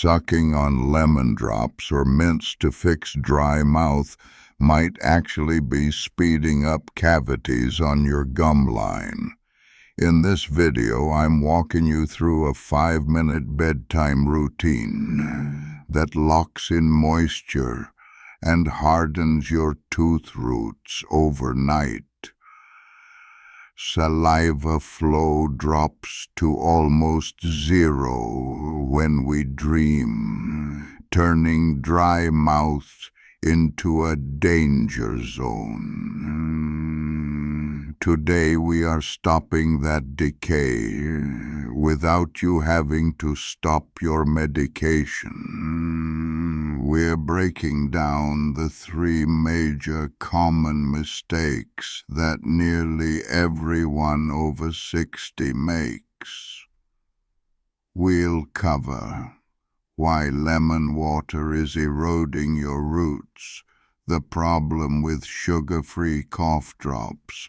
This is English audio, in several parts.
sucking on lemon drops or mints to fix dry mouth might actually be speeding up cavities on your gum line. In this video, I'm walking you through a 5-minute bedtime routine that locks in moisture and hardens your tooth roots overnight. Saliva flow drops to almost zero when we dream, turning dry mouth into a danger zone. Today we are stopping that decay without you having to stop your medication. We're breaking down the 3 major common mistakes that nearly everyone over 60 makes. We'll cover why lemon water is eroding your roots, the problem with sugar-free cough drops,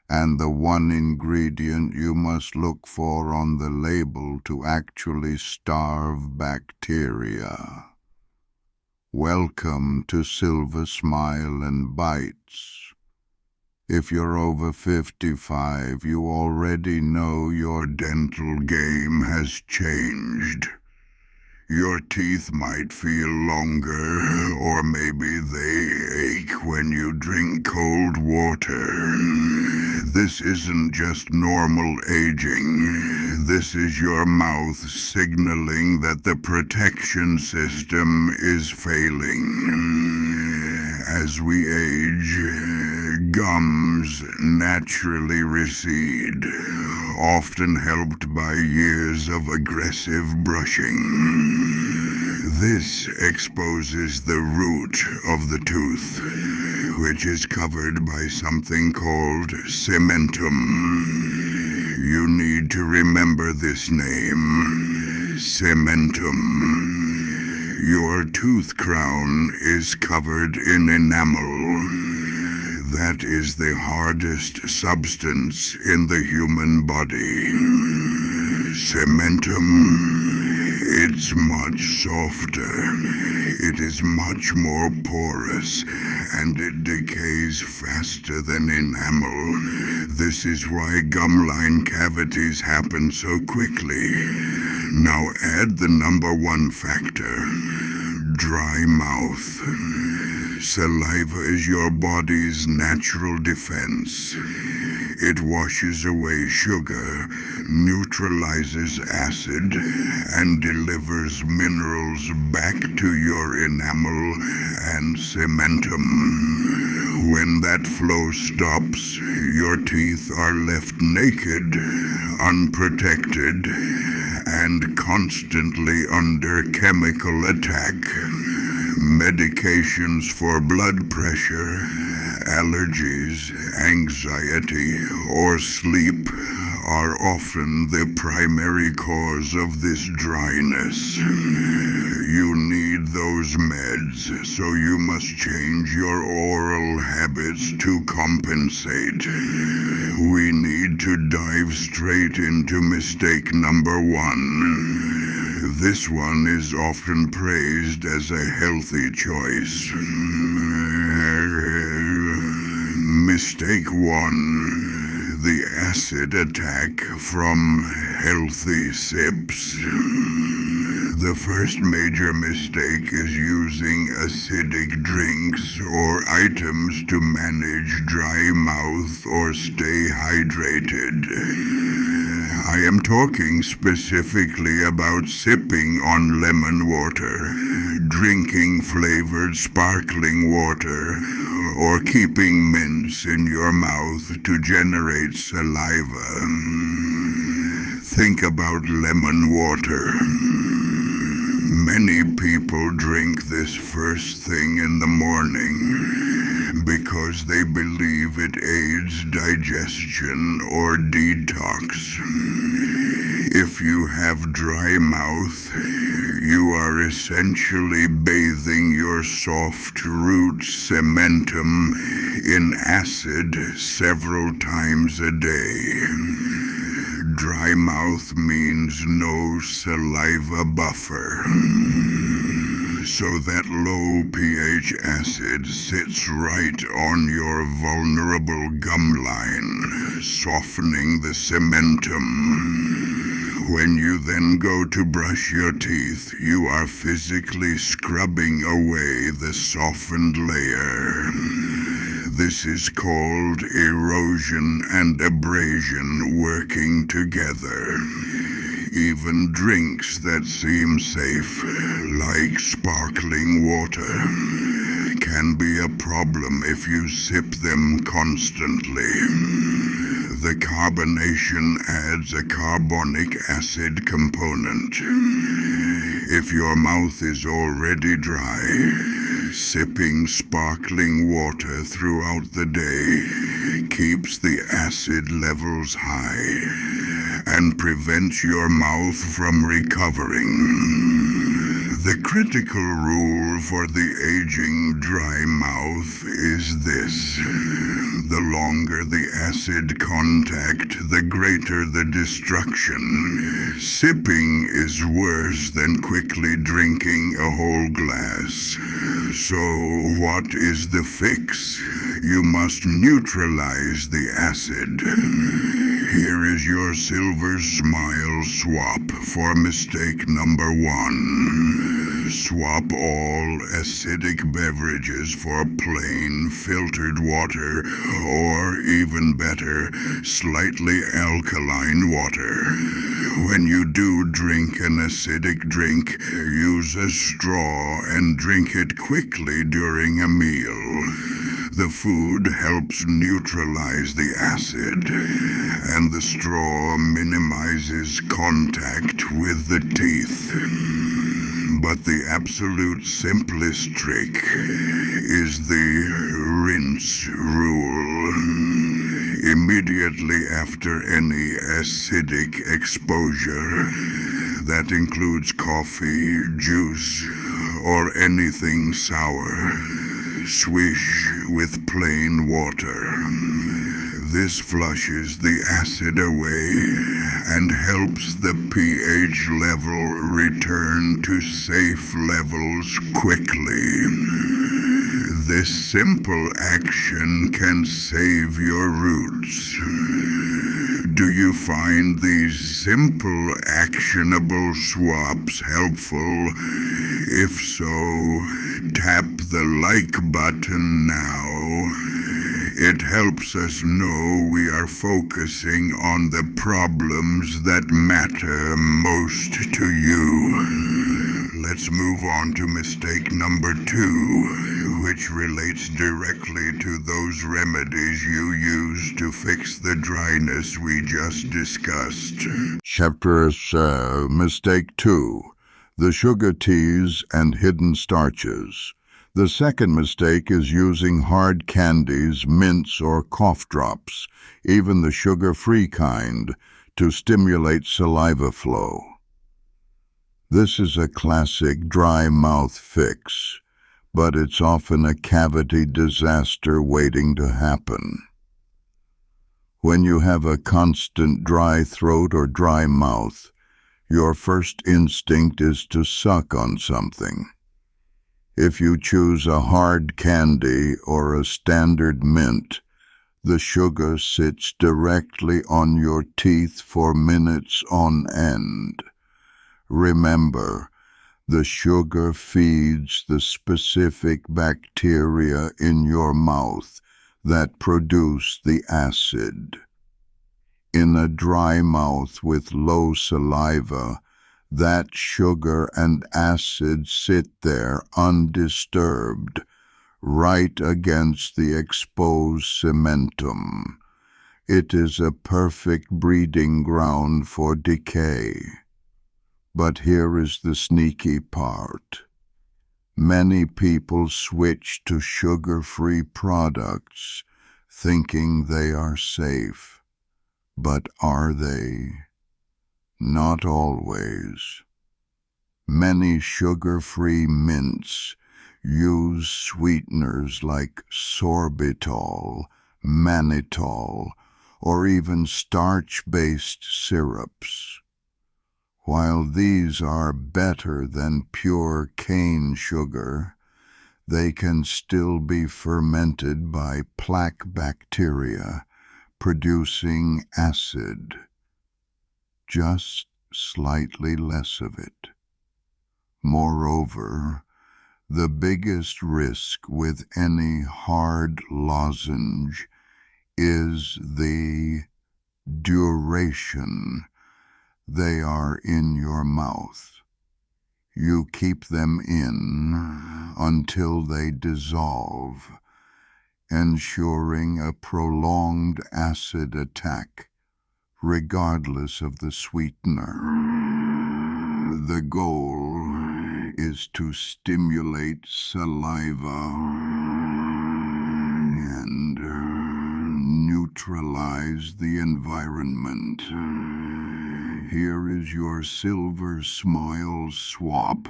and the one ingredient you must look for on the label to actually starve bacteria. Welcome to Silver Smile and Bites. If you're over 55, you already know your dental game has changed. Your teeth might feel longer, or maybe they ache when you drink cold water. This isn't just normal aging. This is your mouth signaling that the protection system is failing. As we age, gums naturally recede, often helped by years of aggressive brushing. This exposes the root of the tooth, which is covered by something called cementum. You need to remember this name, cementum. Your tooth crown is covered in enamel. That is the hardest substance in the human body. Cementum. It's much softer, it is much more porous, and it decays faster than enamel. This is why gum line cavities happen so quickly. Now add the number 1 factor, dry mouth. Saliva is your body's natural defense. It washes away sugar, neutralizes acid, and delivers minerals back to your enamel and cementum. When that flow stops, your teeth are left naked, unprotected, and constantly under chemical attack. Medications for blood pressure, allergies, anxiety, or sleep are often the primary cause of this dryness. You need those meds, so you must change your oral habits to compensate. We need to dive straight into mistake number 1. This one is often praised as a healthy choice. Mistake 1. The acid attack from healthy sips. The first major mistake is using acidic drinks or items to manage dry mouth or stay hydrated. I am talking specifically about sipping on lemon water, drinking flavored sparkling water, or keeping mints in your mouth to generate saliva. Think about lemon water. Many people drink this first thing in the morning because they believe it aids digestion or detox. If you have dry mouth, you are essentially bathing your soft root cementum in acid several times a day. Dry mouth means no saliva buffer. So that low pH acid sits right on your vulnerable gum line, softening the cementum. When you then go to brush your teeth, you are physically scrubbing away the softened layer. This is called erosion and abrasion working together. Even drinks that seem safe, like sparkling water, can be a problem if you sip them constantly. The carbonation adds a carbonic acid component. If your mouth is already dry, sipping sparkling water throughout the day keeps the acid levels high and prevents your mouth from recovering. The critical rule for the aging dry mouth is this: the longer the acid contact, the greater the destruction. Sipping is worse than quickly drinking a whole glass. So what is the fix? You must neutralize the acid. Here is your Silver Smile swap for mistake number 1. Swap all acidic beverages for plain filtered water, or even better, slightly alkaline water. When you do drink an acidic drink, use a straw and drink it quickly during a meal. The food helps neutralize the acid, and the straw minimizes contact with the teeth. But the absolute simplest trick is the rinse rule. Immediately after any acidic exposure, that includes coffee, juice, or anything sour, swish with plain water. This flushes the acid away and helps the pH level return to safe levels quickly. This simple action can save your roots. Do you find these simple, actionable swaps helpful? If so, tap the like button now. It helps us know we are focusing on the problems that matter most to you. Let's move on to mistake number 2, which relates directly to those remedies you use to fix the dryness we just discussed. Mistake 2, the sugar teas and hidden starches. The second mistake is using hard candies, mints, or cough drops, even the sugar-free kind, to stimulate saliva flow. This is a classic dry mouth fix, but it's often a cavity disaster waiting to happen. When you have a constant dry throat or dry mouth, your first instinct is to suck on something. If you choose a hard candy or a standard mint, the sugar sits directly on your teeth for minutes on end. Remember, the sugar feeds the specific bacteria in your mouth that produce the acid. In a dry mouth with low saliva, that sugar and acid sit there undisturbed, right against the exposed cementum. It is a perfect breeding ground for decay. But here is the sneaky part. Many people switch to sugar-free products, thinking they are safe. But are they? Not always. Many sugar-free mints use sweeteners like sorbitol, mannitol, or even starch-based syrups. While these are better than pure cane sugar, they can still be fermented by plaque bacteria, producing acid, just slightly less of it. Moreover, the biggest risk with any hard lozenge is the duration they are in your mouth. You keep them in until they dissolve, ensuring a prolonged acid attack, regardless of the sweetener. The goal is to stimulate saliva and neutralize the environment. Here is your silver smile swap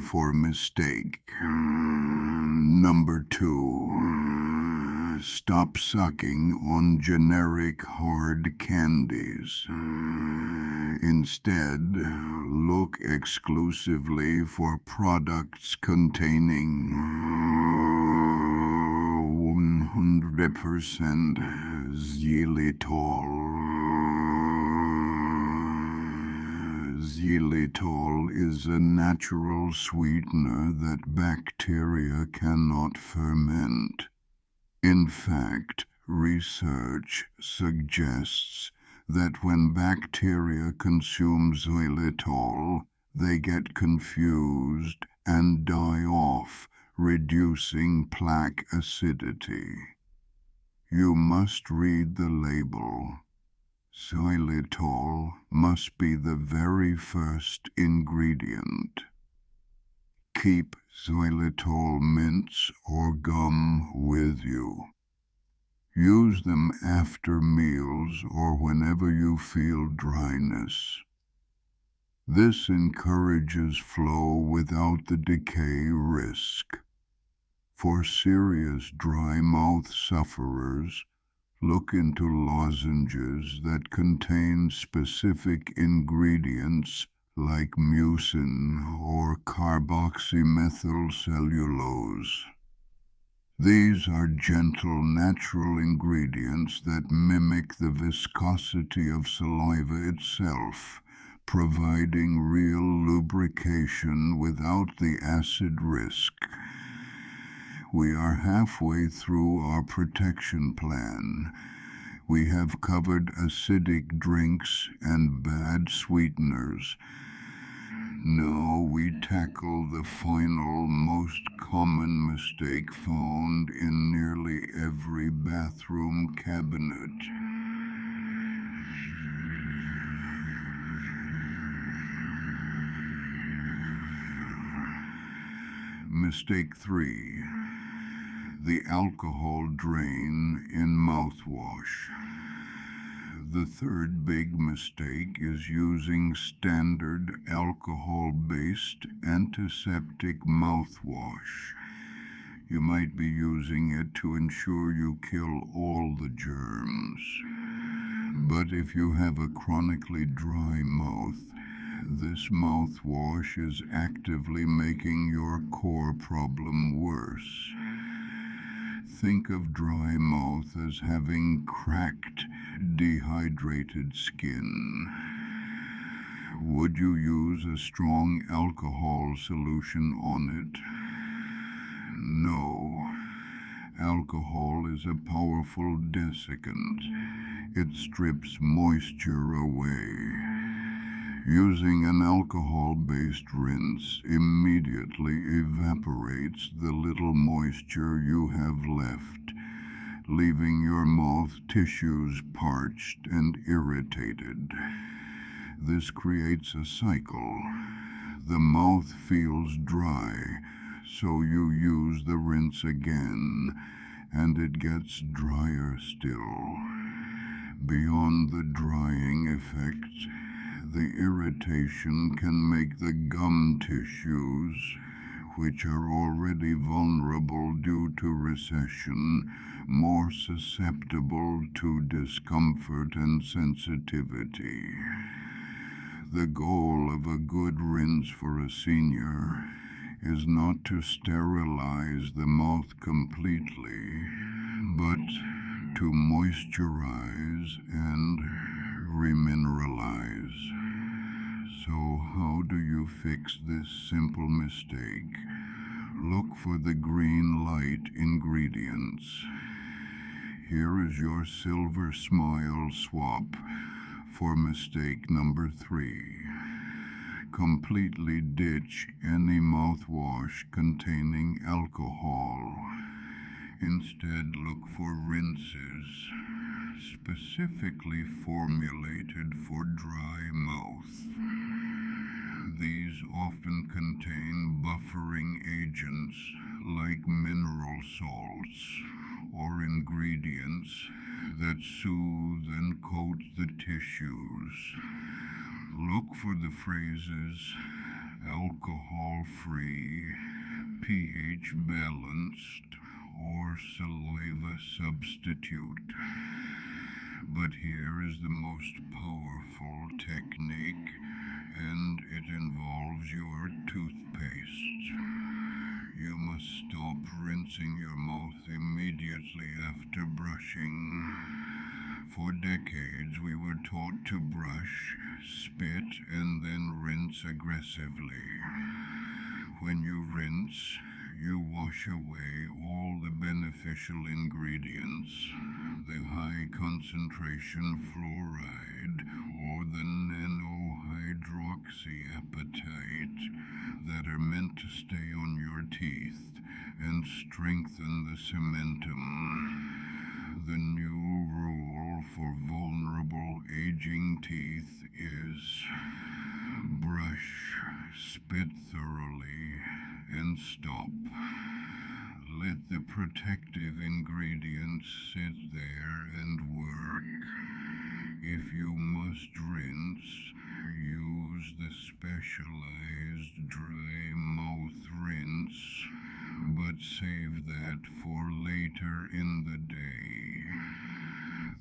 for mistake. Number 2. Stop sucking on generic hard candies. Instead, look exclusively for products containing 100% xylitol. Xylitol is a natural sweetener that bacteria cannot ferment. In fact, research suggests that when bacteria consume xylitol, they get confused and die off, reducing plaque acidity. You must read the label. Xylitol must be the very first ingredient. Keep xylitol mints or gum with you. Use them after meals or whenever you feel dryness. This encourages flow without the decay risk. For serious dry mouth sufferers, look into lozenges that contain specific ingredients like mucin or carboxymethylcellulose. These are gentle, natural ingredients that mimic the viscosity of saliva itself, providing real lubrication without the acid risk. We are halfway through our protection plan. We have covered acidic drinks and bad sweeteners. Now we tackle the final, most common mistake found in nearly every bathroom cabinet. Mistake 3. The alcohol drain in mouthwash. The third big mistake is using standard alcohol-based antiseptic mouthwash. You might be using it to ensure you kill all the germs. But if you have a chronically dry mouth, this mouthwash is actively making your core problem worse. Think of dry mouth as having cracked, dehydrated skin. Would you use a strong alcohol solution on it? No. Alcohol is a powerful desiccant. It strips moisture away. Using an alcohol-based rinse immediately evaporates the little moisture you have left, leaving your mouth tissues parched and irritated. This creates a cycle. The mouth feels dry, so you use the rinse again, and it gets drier still. Beyond the drying effect, the irritation can make the gum tissues, which are already vulnerable due to recession, more susceptible to discomfort and sensitivity. The goal of a good rinse for a senior is not to sterilize the mouth completely, but to moisturize and remineralize. So how do you fix this simple mistake? Look for the green light ingredients. Here is your Silver Smile swap for mistake number 3. Completely ditch any mouthwash containing alcohol. Instead, look for rinses specifically formulated for dry mouth. These often contain buffering agents like mineral salts or ingredients that soothe and coat the tissues. Look for the phrases alcohol-free, pH balanced, or saliva substitute. But here is the most powerful technique, and it involves your toothpaste. You must stop rinsing your mouth immediately after brushing. For decades, we were taught to brush, spit, and then rinse aggressively. When you rinse, you wash away all the beneficial ingredients, the high concentration fluoride or the nanohydroxyapatite that are meant to stay on your teeth and strengthen the cementum. The new rule for vulnerable aging teeth is brush, spit thoroughly, and stop. Let the protective ingredients sit there and work. If you must rinse, use the specialized dry mouth rinse, but save that for later in the day.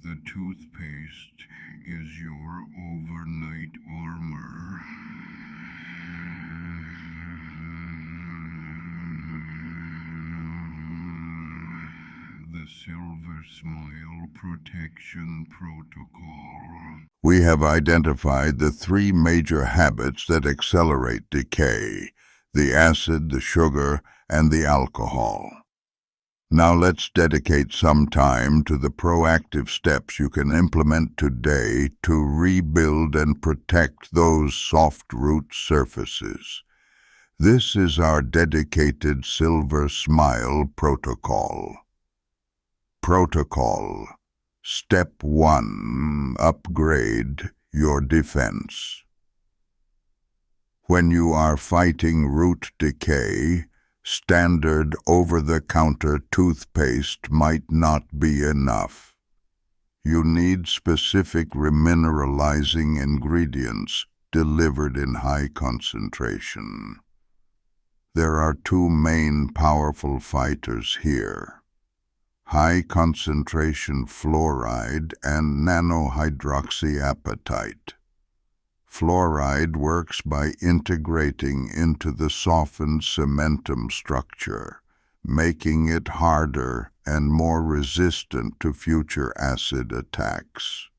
The toothpaste is your overnight armor. The Silver Smile Protection Protocol. We have identified the 3 major habits that accelerate decay: the acid, the sugar, and the alcohol. Now let's dedicate some time to the proactive steps you can implement today to rebuild and protect those soft root surfaces. This is our dedicated Silver Smile Protocol. Protocol. Step 1. Upgrade your defense. When you are fighting root decay, standard over-the-counter toothpaste might not be enough. You need specific remineralizing ingredients delivered in high concentration. There are 2 main powerful fighters here: high concentration fluoride and nanohydroxyapatite. Fluoride works by integrating into the softened cementum structure, making it harder and more resistant to future acid attacks.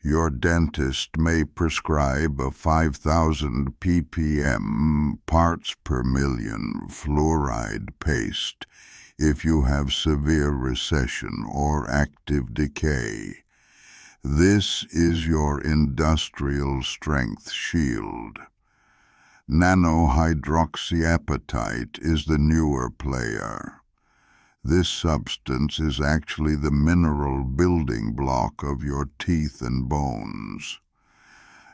Your dentist may prescribe a 5,000 ppm parts per million fluoride paste if you have severe recession or active decay. This is your industrial strength shield. Nanohydroxyapatite is the newer player. This substance is actually the mineral building block of your teeth and bones.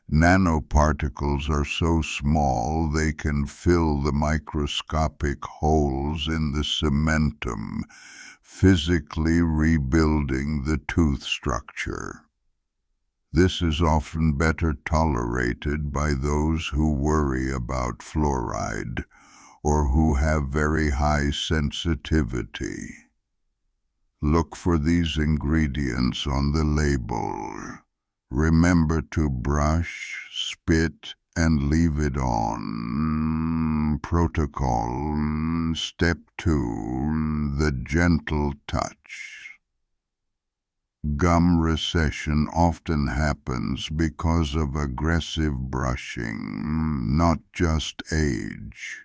Nanoparticles are so small they can fill the microscopic holes in the cementum, physically rebuilding the tooth structure. This is often better tolerated by those who worry about fluoride or who have very high sensitivity. Look for these ingredients on the label. Remember to brush, spit, and leave it on. Protocol. Step 2. The gentle touch. Gum recession often happens because of aggressive brushing, not just age.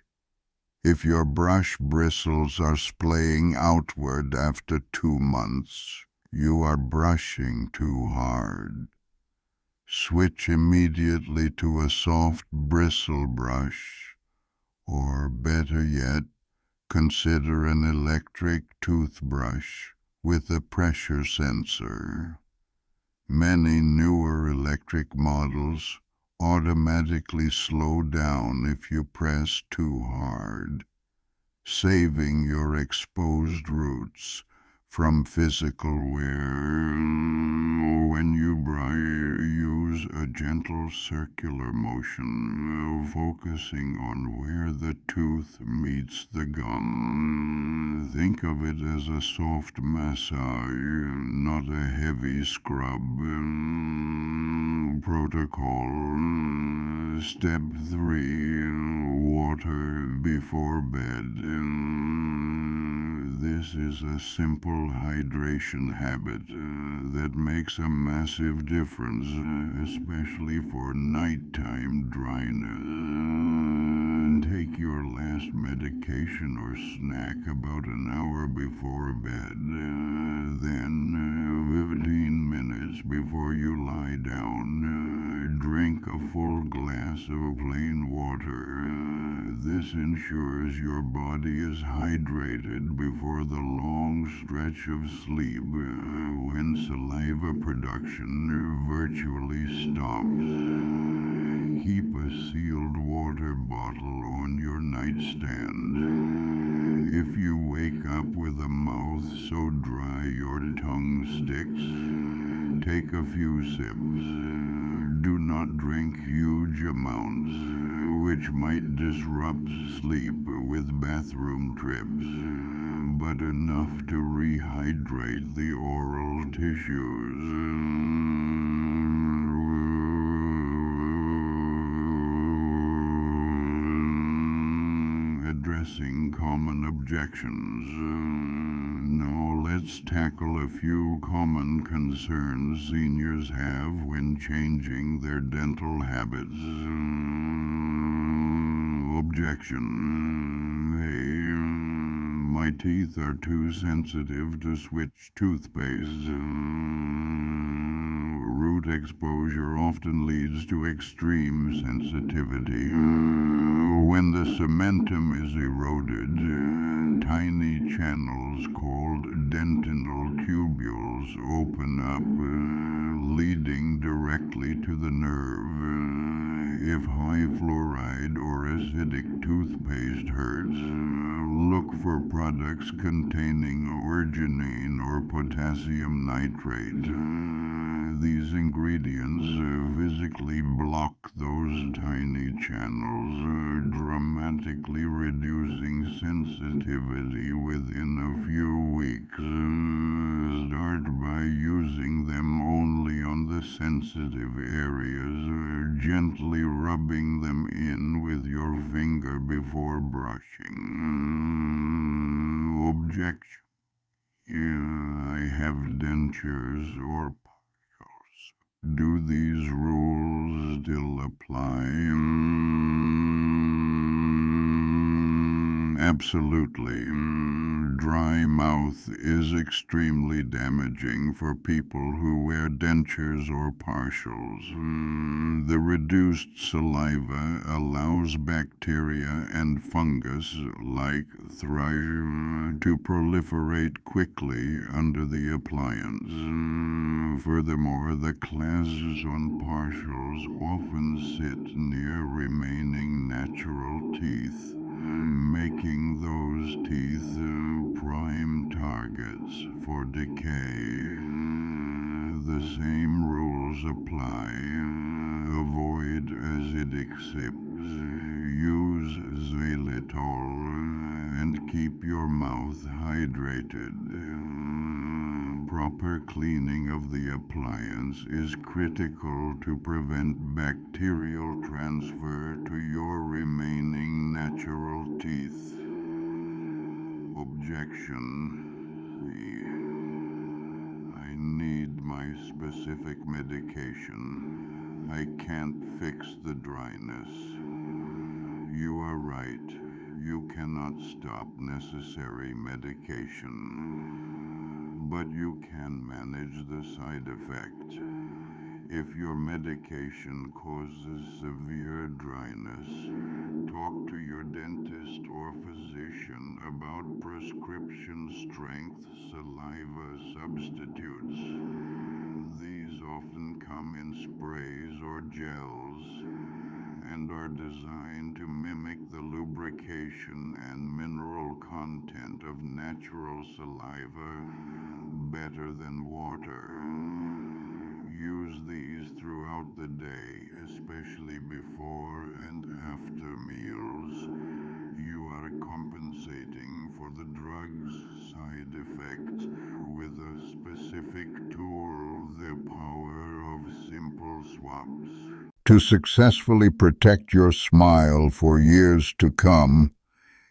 If your brush bristles are splaying outward after 2 months, you are brushing too hard. Switch immediately to a soft bristle brush, or better yet, consider an electric toothbrush with a pressure sensor. Many newer electric models automatically slow down if you press too hard, saving your exposed roots from physical wear. When you use a gentle circular motion, focusing on where the tooth meets the gum. Think of it as a soft massage, not a heavy scrub. Protocol. Step 3. Water before bed. This is a simple hydration habit that makes a massive difference, especially for nighttime dryness. Take your last medication or snack about an hour before bed. Then, 15 minutes before you lie down, drink a full glass of plain water. This ensures your body is hydrated before the long stretch of sleep when saliva production virtually stops. Keep a sealed water bottle on your nightstand. If you wake up with a mouth so dry your tongue sticks, take a few sips. Do not drink huge amounts, which might disrupt sleep with bathroom trips, but enough to rehydrate the oral tissues. Addressing common objections. Now let's tackle a few common concerns seniors have when changing their dental habits. Objection. Hey, my teeth are too sensitive to switch toothpaste. Root exposure often leads to extreme sensitivity. When the cementum is eroded, tiny channels called dentinal tubules open up, leading directly to the nerve. If high fluoride or acidic toothpaste hurts, look for products containing arginine or potassium nitrate. These ingredients physically block those tiny channels, dramatically reducing sensitivity within a few weeks. Start by using them only on the sensitive areas, gently rubbing them in with your finger before brushing. Objection. I have dentures or partials. Do these rules still apply? Absolutely. Dry mouth is extremely damaging for people who wear dentures or partials. The reduced saliva allows bacteria and fungus like thrive to proliferate quickly under the appliance. Furthermore, the clasps on partials often sit near remaining natural teeth, making those teeth prime targets for decay. The same rules apply. Avoid acidic sips. Use xylitol and keep your mouth hydrated. proper cleaning of the appliance is critical to prevent bacterial transfer to your remaining natural teeth. Objection. I need my specific medication. I can't fix the dryness. You are right. You cannot stop necessary medication, but you can manage the side effect. If your medication causes severe dryness, talk to your dentist or physician about prescription-strength saliva substitutes. These often come in sprays or gels and are designed to mimic the lubrication and mineral content of natural saliva better than water. Use these throughout the day, especially before and after meals. You are compensating for the drug's side effects with a specific tool, the power of simple swaps. To successfully protect your smile for years to come,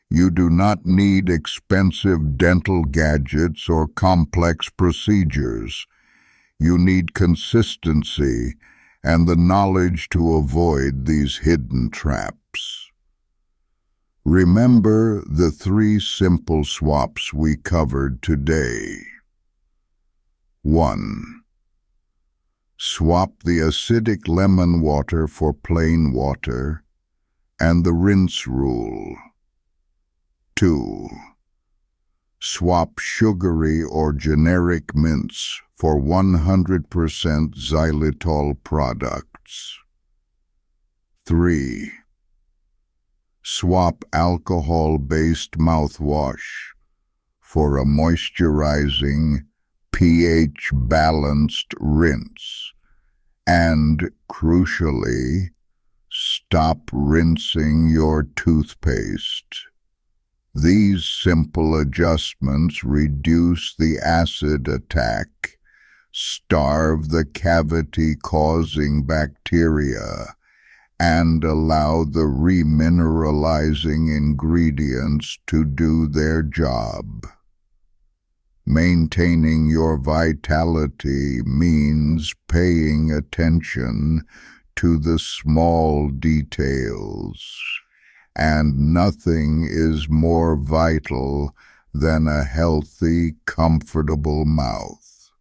you do not need expensive dental gadgets or complex procedures. You need consistency and the knowledge to avoid these hidden traps. Remember the 3 simple swaps we covered today. 1. Swap the acidic lemon water for plain water and the rinse rule. 2. Swap sugary or generic mints for 100% xylitol products. 3. Swap alcohol-based mouthwash for a moisturizing, pH-balanced rinse. And, crucially, stop rinsing your toothpaste. These simple adjustments reduce the acid attack, starve the cavity-causing bacteria, and allow the remineralizing ingredients to do their job. Maintaining your vitality means paying attention to the small details, and nothing is more vital than a healthy, comfortable mouth.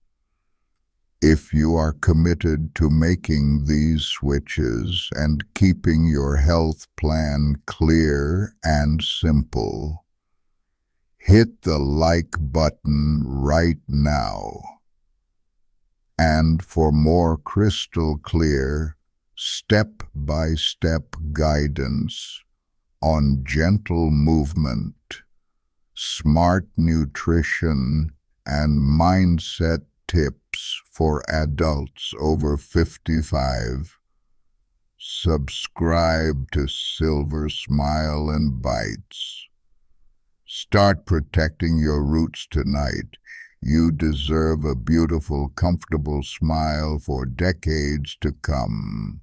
If you are committed to making these switches and keeping your health plan clear and simple, hit the like button right now. And for more crystal clear, step-by-step guidance on gentle movement, smart nutrition, and mindset tips for adults over 55, subscribe to Silver Smile and Bites. Start protecting your roots tonight. You deserve a beautiful, comfortable smile for decades to come.